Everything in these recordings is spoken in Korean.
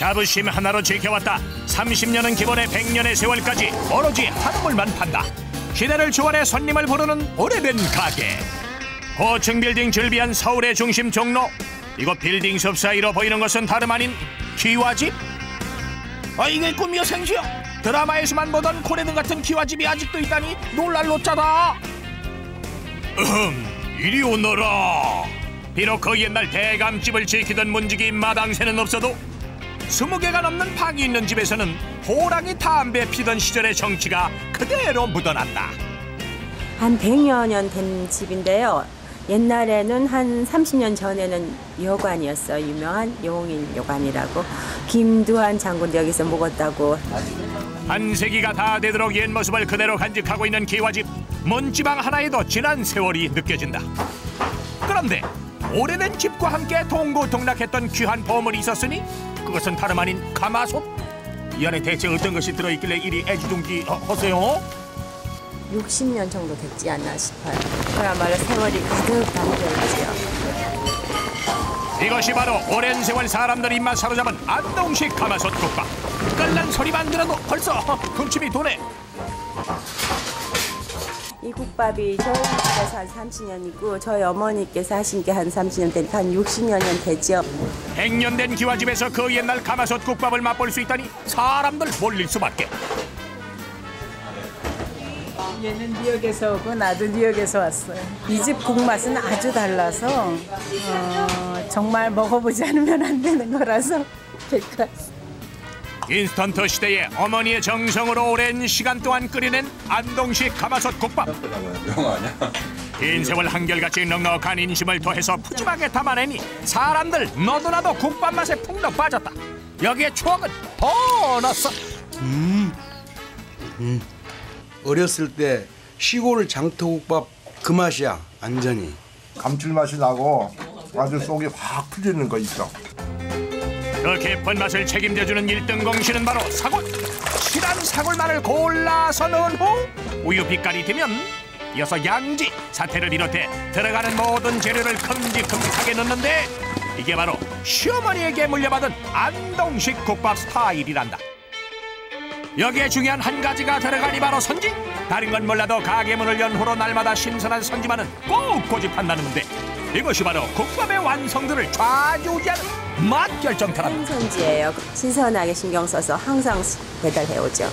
자부심 하나로 지켜왔다. 30년은 기본에 100년의 세월까지 오로지 한물만 판다. 시대를 초월해 손님을 부르는 오래된 가게. 고층 빌딩 즐비한 서울의 중심 종로. 이곳 빌딩 숲 사이로 보이는 것은 다름 아닌 기와집. 이게 꿈이여 생시여. 드라마에서만 보던 고래등 같은 기와집이 아직도 있다니 놀랄 노짜다. 이리 오너라. 비록 그 옛날 대감집을 지키던 문지기 마당새는 없어도 20개가 넘는 방이 있는 집에서는 호랑이 담배 피던 시절의 정치가 그대로 묻어난다. 한 100여 년 된 집인데요. 옛날에는 한 30년 전에는 여관이었어요. 유명한 용인 여관이라고. 김두한 장군도 여기서 묵었다고. 한 세기가 다 되도록 옛 모습을 그대로 간직하고 있는 기와집. 먼지방 하나에도 지난 세월이 느껴진다. 그런데 오래된 집과 함께 동고동락했던 귀한 보물이 있었으니 그것은 다름 아닌 가마솥. 이 안에 대체 어떤 것이 들어있길래 이리 애지중지 하세요? 60년 정도 됐지 않나 싶어요. 그야말로 세월이 가득 담겨있지요. 이것이 바로 오랜 세월 사람들 입맛 사로잡은 안동식 가마솥 국밥. 끓는 소리만 들어도 벌써 군침이 도네. 이 국밥이 저희 집에서 한 30년이고 저희 어머니께서 하신 게 한 30년 되니까 한 60여 년 되죠. 100년 된 기와집에서 그 옛날 가마솥 국밥을 맛볼 수 있다니 사람들 몰릴 수밖에. 얘는 뉴욕에서 오고 나도 뉴욕에서 왔어요. 이 집 국맛은 아주 달라서 정말 먹어보지 않으면 안 되는 거라서 데리고 왔어요. 인스턴트 시대에 어머니의 정성으로 오랜 시간 동안 끓여낸 안동식 가마솥 국밥. 영화 아니야? 긴 세월 한결같이 넉넉한 인심을 더해서 푸짐하게 담아내니 사람들 너도나도 국밥 맛에 푹 빠졌다. 여기에 추억은 보너스. 어렸을 때 시골 장터국밥 그 맛이야. 완전히 감칠맛이 나고 아주 속이 확 풀리는 거 있어. 그 깊은 맛을 책임져주는 1등 공신은 바로 사골. 실한 사골만을 골라서 넣은 후 우유 빛깔이 되면 이어서 양지, 사태를 비롯해 들어가는 모든 재료를 큼직큼직하게 넣는데 이게 바로 시어머니에게 물려받은 안동식 국밥 스타일이란다. 여기에 중요한 한 가지가 들어가니 바로 선지. 다른 건 몰라도 가게 문을 연 후로 날마다 신선한 선지만은 꼭 고집한다는데 이것이 바로 국밥의 완성도를 좌지우지하는 맛 결정타랍니다. 생선지예요. 신선하게 신경 써서 항상 배달해오죠.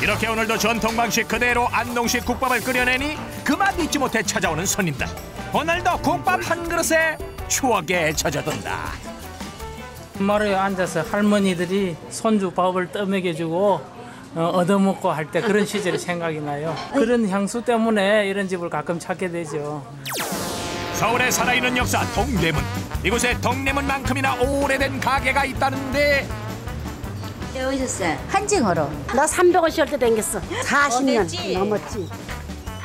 이렇게 오늘도 전통 방식 그대로 안동식 국밥을 끓여내니 그 맛 잊지 못해 찾아오는 손님들. 오늘도 국밥 한 그릇에 추억에 젖어든다. 마루에 앉아서 할머니들이 손주 밥을 떠먹여주고 얻어먹고 할 때 그런 시절이 생각이 나요. 그런 향수 때문에 이런 집을 가끔 찾게 되죠. 서울에 살아있는 역사 동대문. 이곳에 동대문만큼이나 오래된 가게가 있다는데 네, 오셨어요? 한징어로. 나 300원씩 할 때 댕겼어. 40년 넘었지.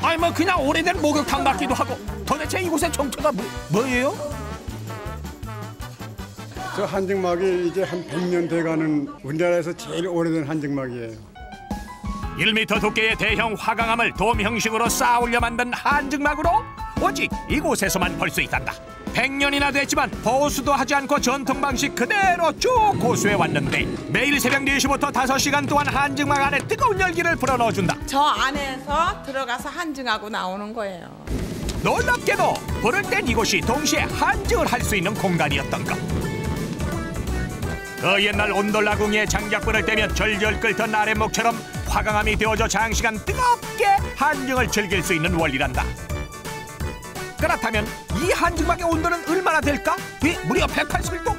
아니 뭐 그냥 오래된 목욕탕 같기도 하고. 도대체 이곳의 정체가 뭐예요? 저 한증막이 이제 한 100년 돼가는 우리나라에서 제일 오래된 한증막이에요. 1m 두께의 대형 화강암을 돔 형식으로 쌓아올려 만든 한증막으로 오직 이곳에서만 볼 수 있단다. 100년이나 됐지만 보수도 하지 않고 전통 방식 그대로 쭉 고수해 왔는데 매일 새벽 4시부터 5시간 동안 한증막 안에 뜨거운 열기를 불어넣어준다. 저 안에서 들어가서 한증하고 나오는 거예요. 놀랍게도 부를 땐 이곳이 동시에 한증을 할 수 있는 공간이었던 것. 그 옛날 온돌라궁에 장작불을 떼면 절절 끓던 아랫목처럼 화강암이 되어져 장시간 뜨겁게 한증을 즐길 수 있는 원리란다. 그렇다면 이 한증막의 온도는 얼마나 될까? 무려 180도?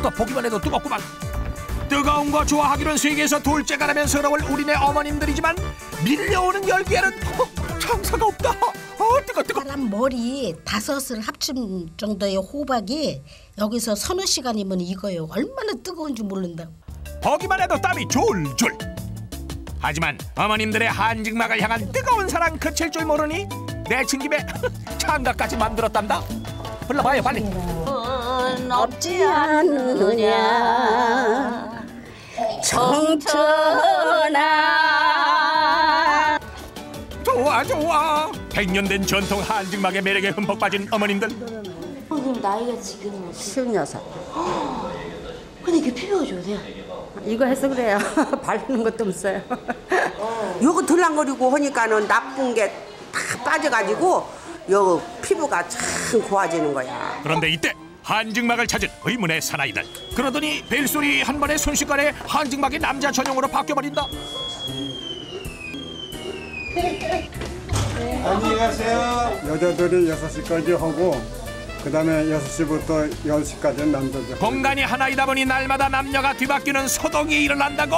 또 보기만 해도 뜨겁구만. 뜨거운 거 좋아하기로는 세계에서 둘째가라면 서러울 우리네 어머님들이지만 밀려오는 열기에는 장사가 없다. 뜨거. 사람 머리 5을 합친 정도의 호박이 여기서 서너 시간이면 익어요. 얼마나 뜨거운지 모른다. 보기만 해도 땀이 줄줄. 하지만 어머님들의 한증막을 향한 뜨거운 사랑 그칠 줄 모르니 내친 김에 창가까지 만들었단다. 불러봐요 빨리. 없지 않느냐 청천아. 좋아. 100년 된 전통 한증막의 매력에 흠뻑 빠진 어머님들. 그럼 나이가 지금 56. 근데 이게 피부가 좋으세요? 이거 해서 그래요. 바르는 것도 없어요. 요거 들랑거리고 하니까는 나쁜 게 다 빠져가지고 요 피부가 참 고와지는 거야. 그런데 이때 한증막을 찾은 의문의 사나이들. 그러더니 벨소리 한 번에 순식간에 한증막이 남자 전용으로 바뀌어버린다. 안녕히 가세요. 여자들이 6시까지 하고 그다음에 6시부터 10시까지는 남자들. 공간이 하나이다 보니 날마다 남녀가 뒤바뀌는 소동이 일어난다고.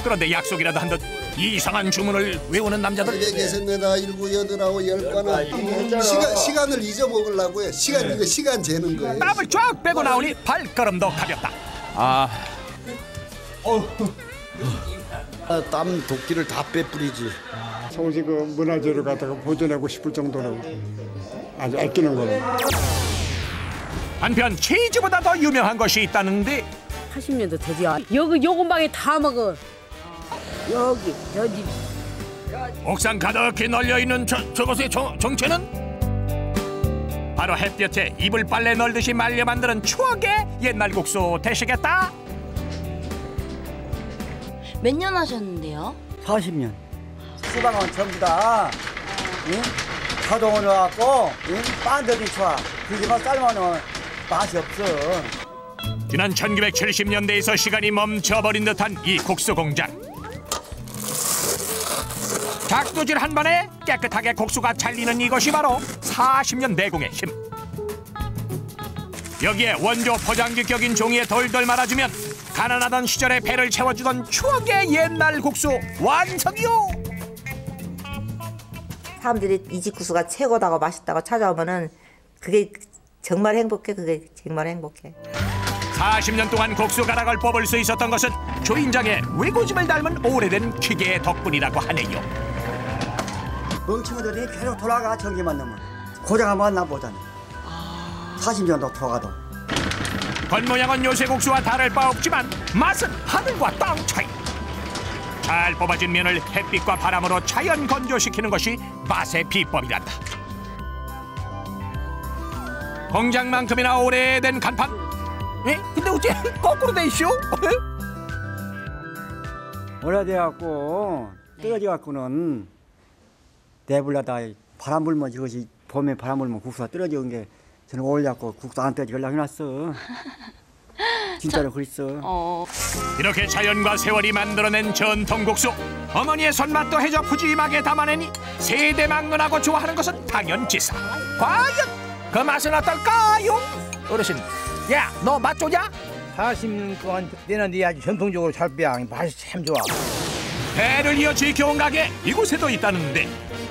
그런데 약속이라도 한 듯 이상한 주문을 외우는 남자들. 4개에다 7, 8하고 10가나 시간을 잊어먹으려고 해. 이거 시간 재는 거예요. 땀을 쫙 빼고 나오니 발걸음도 가볍다. 땀 도끼를 다 빼뿌리지. 서울시 그 문화재를 갖다가 보존하고 싶을 정도로 아주 아끼는 거예요. 한편 치즈보다 더 유명한 것이 있다는데. 80년도 되지요. 여기 요 근방에 다 먹어. 여기 저집. 옥상 가득히 널려있는 저것의 정체는? 바로 햇볕에 이불 빨래 널듯이 말려 만드는 추억의 옛날 국수 되시겠다. 몇 년 하셨는데요? 40년. 수방은 전부 다 자동으로 갖고 반들이 좋아. 그지만 삶아는 맛이 없어. 지난 1970년대에서 시간이 멈춰버린 듯한 이 국수 공장. 작두질 한 번에 깨끗하게 국수가 잘리는 이것이 바로 40년 내공의 힘. 여기에 원조 포장지 격인 종이에 돌돌 말아주면 가난하던 시절에 배를 채워주던 추억의 옛날 국수 완성이요. 사람들이 이 집 국수가 최고다고 맛있다고 찾아오면은 그게 정말 행복해. 그게 정말 행복해. 40년 동안 국수 가락을 뽑을 수 있었던 것은 주인장의 외고집을 닮은 오래된 기계 덕분이라고 하네요. 멍청이들이 계속 돌아가. 전기만 넣으면 고장 한번 나보잖아. 40년도 돌아가도. 겉모양은 요새 국수와 다를 바 없지만 맛은 하늘과 땅 차이. 잘 뽑아진 면을 햇빛과 바람으로 자연 건조시키는 것이 맛의 비법이란다. 공장만큼이나 오래된 간판. 근데 어째 거꾸로 돼 있쇼? 오래돼갖고 떨어져갖고는 내불러다 바람 불면 이것이 봄에 바람 불면 국수가 떨어지는 게 저는 올려갖고 국수 안 떨어지려고 해놨어. 진짜로 그랬어. 이렇게 자연과 세월이 만들어낸 전통 국수. 어머니의 손맛도 해져 푸짐하게 담아내니 세대 막론하고 좋아하는 것은 당연지사. 과연 그 맛은 어떨까요? 어르신, 야, 너 맛 좋냐? 40년 동안 내는데 아주 전통적으로 잘 빼야 맛이 참 좋아. 배를 이어 지켜온 가게 이곳에도 있다는데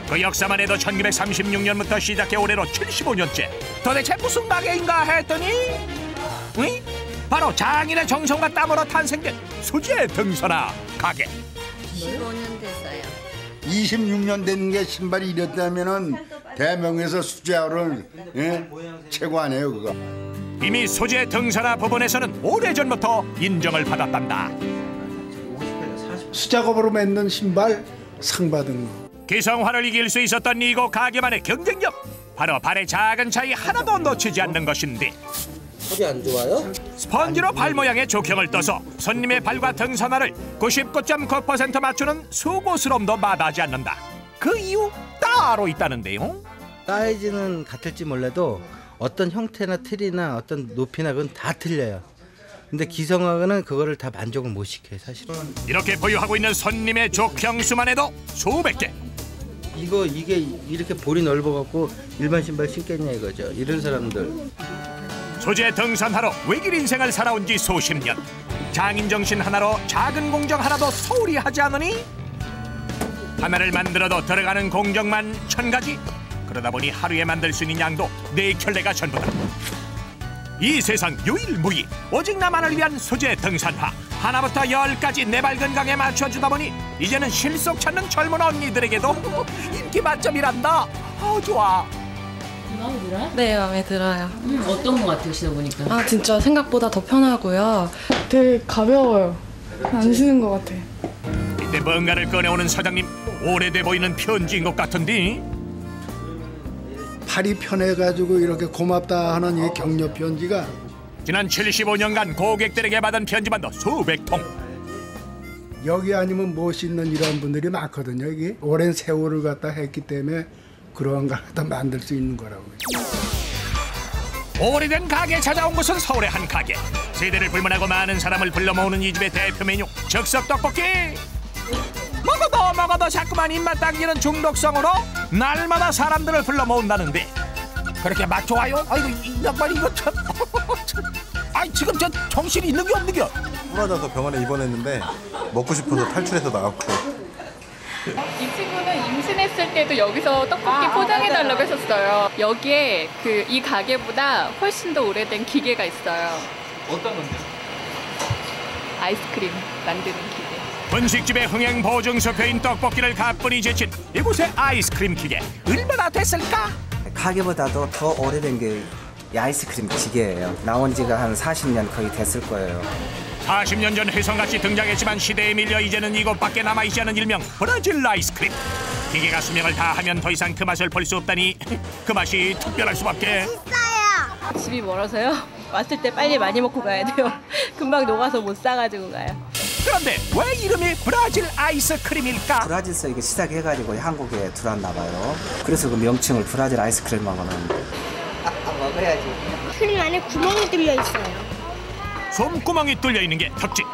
그 역사만 해도 1936년부터 시작해 올해로 75년째. 도대체 무슨 가게인가 했더니 바로 장인의 정성과 땀으로 탄생된 수제 등선화 가게. 15년 됐어요. 26년 된 게 신발이 이랬다면은 대명에서 수제화를 최고 아니에요 그거. 이미 수제 등선화 부분에서는 오래전부터 인정을 받았단다. 수작업으로 만든 신발 상 받은 거. 기성화를 이길 수 있었던 이곳 가게만의 경쟁력. 바로 발의 작은 차이 하나도 놓치지 않는 것인데. 속이 안 좋아요? 스펀지로 발 모양의 조경을 떠서 손님의 발과 등선화를 99.9% 맞추는 수고스러움도 마다하지 않는다. 그 이유 따로 있다는데요. 사이즈는 같을지 몰라도 어떤 형태나 틀이나 어떤 높이나 그건 다 틀려요. 근데 기성화는 그거를 다 만족을 못 시켜요 사실은. 이렇게 보유하고 있는 손님의 조경수만 해도 수백 개. 이게 이렇게 볼이 넓어갖고 일반 신발 신겠냐 이거죠. 이런 사람들. 수제 등산하러 외길 인생을 살아온 지 수십 년. 장인 정신 하나로 작은 공정 하나도 소홀히 하지 않으니 하나를 만들어도 들어가는 공정만 1000가지. 그러다 보니 하루에 만들 수 있는 양도 4켤레가 전부다. 이 세상 유일무이 오직 나만을 위한 수제 등산화. 하나부터 10까지 내 발 건강에 맞춰주다 보니 이제는 실속 찾는 젊은 언니들에게도 인기 만점이란다. 좋아. 마음에 들어요? 네, 마음에 들어요. 어떤 것 같아요, 신어 보니까? 아, 진짜 생각보다 더 편하고요. 되게 가벼워요. 안 쉬는 것 같아요. 이때 뭔가를 꺼내오는 사장님. 오래돼 보이는 편지인 것 같은데. 팔이 편해가지고 이렇게 고맙다 하는 이 격려 편지가 지난 75년간 고객들에게 받은 편지만도 수백 통. 여기 아니면 못 씻는 이런 분들이 많거든요. 이게 오랜 세월을 갖다 했기 때문에 그런 걸 갖다 만들 수 있는 거라고요. 오래된 가게에 찾아온 곳은 서울의 한 가게. 세대를 불문하고 많은 사람을 불러 모으는 이 집의 대표 메뉴 즉석 떡볶이. 먹어도 자꾸만 입맛 당기는 중독성으로 날마다 사람들을 불러 모은다는데 그렇게 맛 좋아요? 아이고 이 양반이 이거 참. 아이 지금 저 정신이 있는 게 없는 게. 부러져서 병원에 입원했는데 먹고 싶어서 탈출해서 나왔고. 이 친구는 임신했을 때도 여기서 떡볶이 포장해달라고 했었어요. 여기에 이 가게보다 훨씬 더 오래된 기계가 있어요. 어떤 건데요? 아이스크림 만드는 기계. 분식집의 흥행 보증서표인 떡볶이를 가뿐히 제친 이곳의 아이스크림 기계 얼마나 됐을까? 가게보다도 더 오래된 게 이 아이스크림 기계예요. 나온 지가 한 40년 거의 됐을 거예요. 40년 전 혜성같이 등장했지만 시대에 밀려 이제는 이곳밖에 남아있지 않은 일명 브라질 아이스크림. 기계가 수명을 다하면 더 이상 그 맛을 볼 수 없다니 그 맛이 특별할 수밖에. 집이 멀어서요. 왔을 때 빨리 많이 먹고 가야 돼요. 금방 녹아서 못 사가지고 가요. 그런데 왜 이름이 브라질 아이스크림일까? 브라질에서 이게 시작해가지고 한국에 들어왔나 봐요. 그래서 그 명칭을 브라질 아이스크림하고는 먹어야지. 크림 안에 구멍이 뚫려 있어요. 솜구멍이 뚫려 있는 게 특징.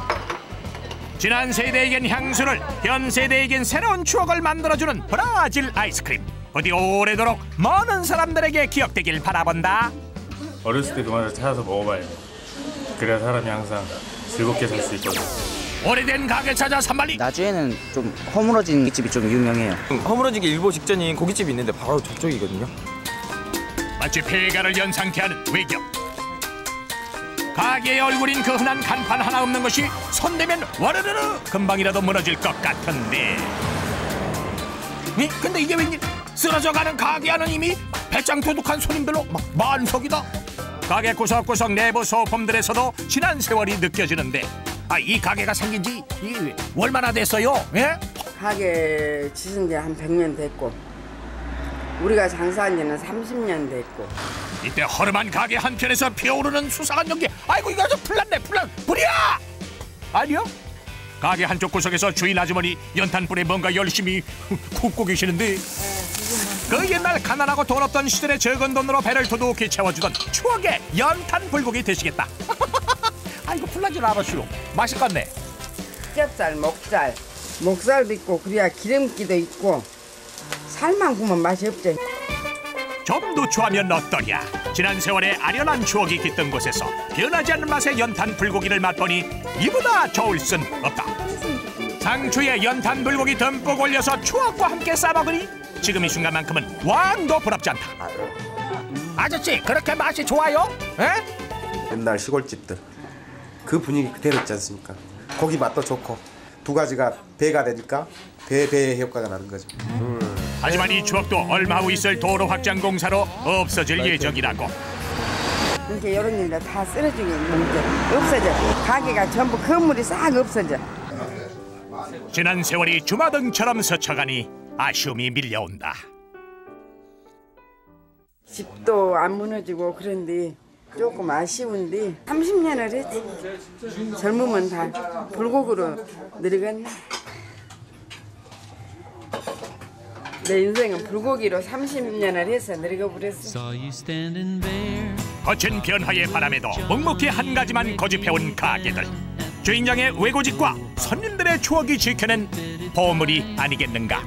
지난 세대에겐 향수를, 현 세대에겐 새로운 추억을 만들어주는 브라질 아이스크림. 부디 오래도록 많은 사람들에게 기억되길 바라본다. 어렸을 때 그 맛을 찾아서 먹어봐요. 그래야 사람이 항상 즐겁게 살 수 있거든요. 오래된 가게 찾아 산만리. 나주에는 좀 허물어진 집이 좀 유명해요. 허물어지기 일보 직전인 고깃집이 있는데 바로 저쪽이거든요. 마치 폐가를 연상케 하는 외경. 가게의 얼굴인 그 흔한 간판 하나 없는 것이 손대면 와르르르 금방이라도 무너질 것 같은데. 근데 이게 웬일? 쓰러져가는 가게 안은 이미 배짱 도둑한 손님들로 만석이다. 가게 구석구석 내부 소품들에서도 지난 세월이 느껴지는데 이 가게가 생긴 지 얼마나 됐어요? 예? 가게 지은 지 한 100년 됐고 우리가 장사한 지는 30년 됐고. 이때 허름한 가게 한편에서 피어오르는 수상한 연기. 아이고 이거 좀 불이야! 아니요? 가게 한쪽 구석에서 주인 아주머니 연탄불에 뭔가 열심히 굽고 계시는데 그 옛날 가난하고 돈 없던 시절에 적은 돈으로 배를 두둑히 채워주던 추억의 연탄 불고기 되시겠다. 아이고 불나질 않았슈. 맛있겠네. 겹살, 목살도 있고 그래야 기름기도 있고 살만 구우면 맛이 없지. 좀 누추하면 어떠랴. 지난 세월의 아련한 추억이 깃든 곳에서 변하지 않는 맛의 연탄 불고기를 맛보니 이보다 좋을 순 없다. 상추에 연탄 불고기 듬뿍 올려서 추억과 함께 싸먹으니 지금 이 순간만큼은 왕도 부럽지 않다. 아저씨 그렇게 맛이 좋아요? 에? 옛날 시골집들 그 분위기 그대로 있지 않습니까? 고기 맛도 좋고 두 가지가 배가 되니까 배의 효과가 나는 거죠. 하지만 이 추억도 얼마 후 있을 도로 확장 공사로 없어질 예정이라고. 이렇게 이런 일들 다 쓰러지게 있는데 없어져. 가게가 전부 건물이 싹 없어져. 지난 세월이 주마등처럼 스쳐가니 아쉬움이 밀려온다. 집도 안 무너지고 그런데 조금 아쉬운데 30년을 했지. 젊으면 다 불고기로 늙었네. 내 인생은 불고기로 30년을 해서 늙어버렸어. 거친 변화의 바람에도 묵묵히 한 가지만 고집해온 가게들. 주인장의 외고집과 손님들의 추억이 지켜낸 보물이 아니겠는가.